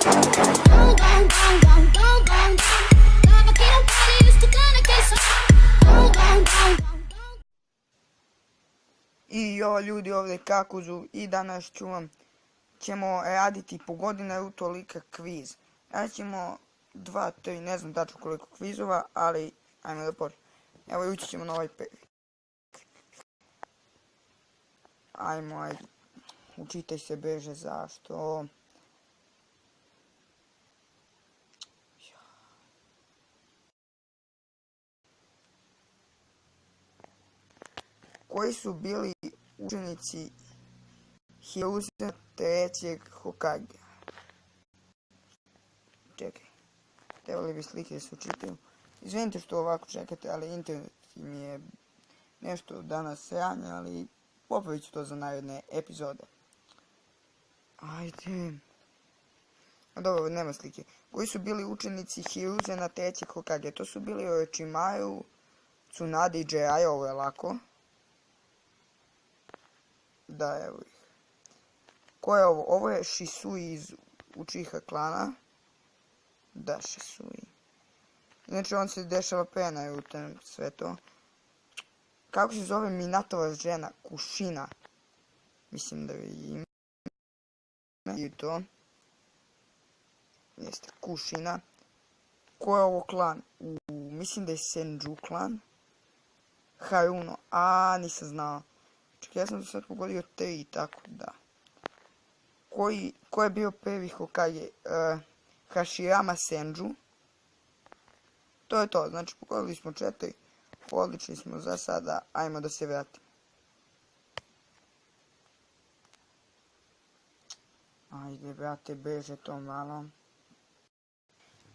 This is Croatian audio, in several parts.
I jo ljudi ovdje Kakuzu i danas ćemo raditi po godina u tolika kviz. Radit 2, 3, ne znam tačno koliko kvizova, ali ajmo da počnemo. Evo ući ćemo na ovaj prvi. Ajmo, učitaj se beže zašto. Koji su bili učenici Hiruze trećeg Hokage? Čekaj, trebali bi slike da se učitaju. Izvinite što ovako čekate, ali internet mi je nešto danas sranje, ali popravit ću to za naredne epizode. Ajde. Dobro, nema slike. Koji su bili učenici Hiruze na trećeg Hokage? To su bili Orochimaru, Tsunade i Jiraiya, ovo je lako. Da, evo ih. Ko je ovo? Ovo je Shisui iz Uchiha klana. Da, Shisui. Inače, on se dešava pre Naruto, sve to. Kako se zove Minatova žena? Kushina. Mislim da je ime. I to. Jeste, Kushina. Ko je ovo klan? Mislim da je Senju klan. Haruno. Nisam znao. Čekaj, ja sam do sad pogodio 3, tako da. Ko je bio prvi Hokage? Hashirama Senju. To je to, znači pogodili smo 4. Odlični smo za sada, ajmo da se vratimo. Ajde, brate, beže to malo.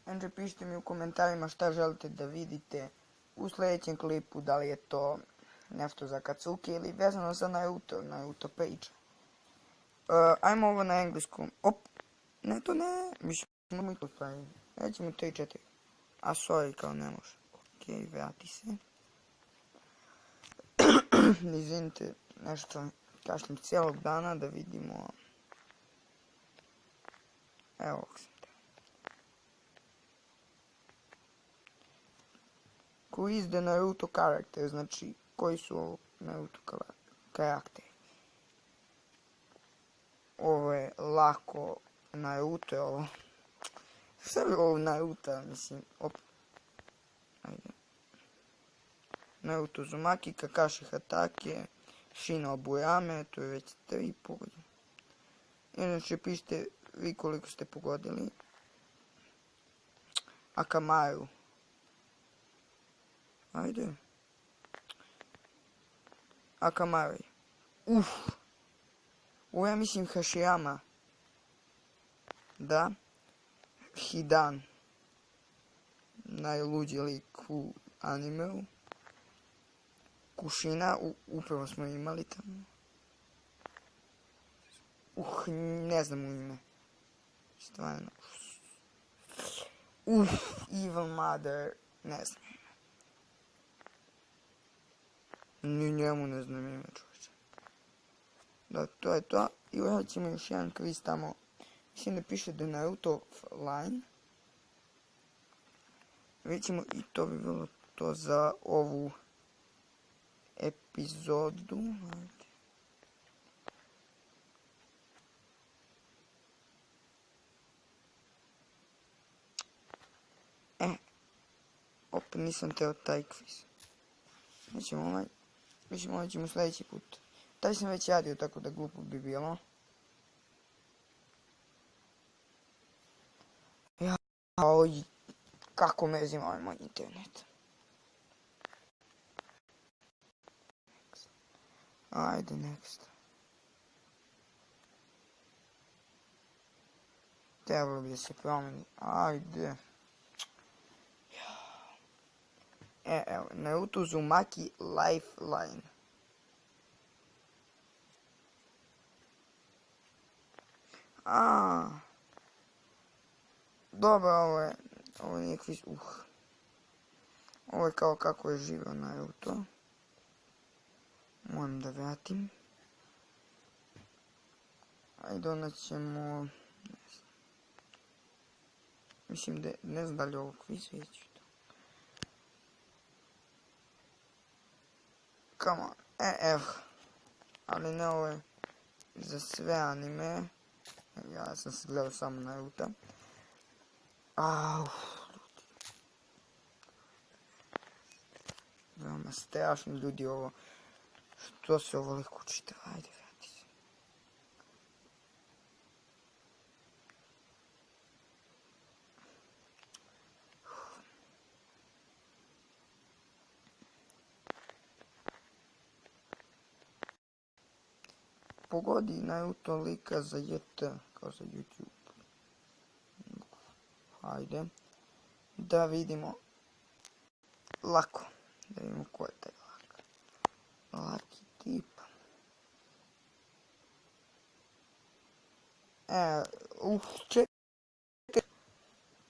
Znači, pišite mi u komentarima šta želite da vidite u sljedećem klipu, da li je to nešto za Katsuki ili vezano za Naruto priča. Ajmo ovo na engleskom. Ne, to ne. Mislim, to pravi. Rećemo 3, 4. Sorry, kao ne može. Okej, vrati se. Izvinite, nešto kašlim cijelog dana da vidimo. Evo sam te. Who is the Naruto character? Znači, koji su ovo Naruto karakteri? Ovo je lako. Naruto je ovo. Šta je ovo Naruto, mislim, ajde. Naruto Uzumaki, Kakashi Hatake, Shino Aburame, to je već 3 pogodine. Inače pišite vi koliko ste pogodili. Akamaru. Ajde. Akamaru. Ovo ja mislim Hashirama. Da. Hidan. Najluđi lik u animeu. Kushina, upravo smo imali tamo. Ne znam u ime. Stvarno. Evil Mother. Ne znam ime. Ni njemu ne znam ime, čovječe. Da, to je to. I uradit ćemo još jedan kviz tamo. Mislim da piše da je Naruto offline. Vidjet ćemo i to bi bilo to za ovu epizodu. Opet nisam teo taj kviz. Mislim ovaj ćemo sljedeći put. Taj sam već radio, tako da glupo bi bilo. Kako mrzim ovaj moj internet. Ajde, next. Trebalo bi da se promeni. Ajde. Evo, Naruto Uzumaki Lifeline. Dobro, ovo nije kviz. Ovo je kao kako je živio Naruto. Moram da vratim. Ajde, onda ćemo... Mislim da, ne znam da li je ovo kviz već. Come on, evo. Ali ne, ovo je za sve anime. Ja sam se gledao samo na Naruto. Veoma strašno, ljudi, ovo. Što se ovo liko čita? Ajde, vrati se. Pogodi Naruto lika za JT, kao za YouTube. Hajde. Da vidimo. Lako. Da vidimo ko je taj lak. Laki tip. Čekaj.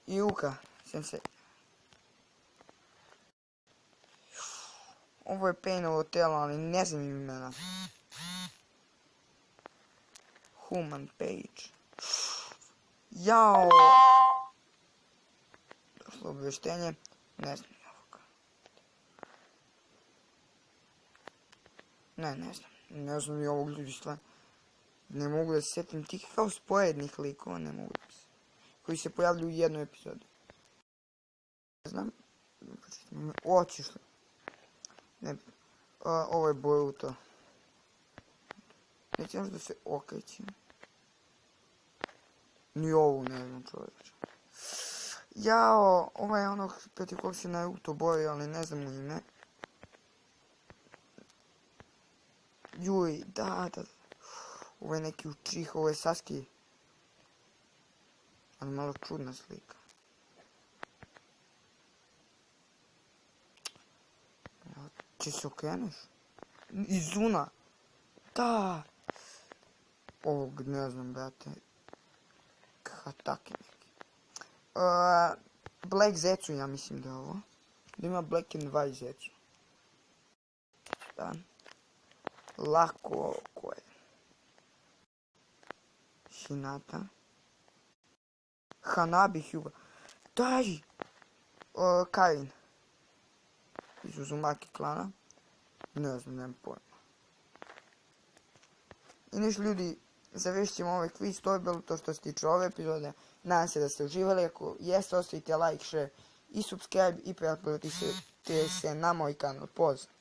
Juka, sensei. Ovo je Painovo telo, ali ne znam imena. Human page. Jao! Došlo obavještenje. Ne znam ovoga. Ne znam. Ne znam i ovog ljudi stvarno. Ne mogu da se sjetim tih kao sporednih likova, ne mogu da se. Koji se pojavljuju u jednoj epizodi. Ne znam. Očišli. Ne. Ovo je Boruto. Neće možda se okreći. Ni ovu ne znam, čovječe. Jao, ovo je onog protiv kog se Naruto bori, ali ne znam mu ime. Juj, da. Ovo je neki Uchiha, ovo je Sasuke. Ali malo čudna slika. Če se okreneš? Izuna. Da. Ovog ne znam, brate. Hatake neki. Black Zetsu, ja mislim da je ovo. Da ima Black and White Zetsu. Da. Lako, ko je? Hinata. Hanabi Hyuga. Daj! Karin. Iz Uzumaki klana. Ne znam, nemam pojma. I nešto ljudi, završit ćemo ovaj kviz, to je bilo to što se tiče ove epizode. Nadam se da ste uživali, ako jeste ostavite like, share i subscribe i pretplatite se na moj kanal. Pozdrav!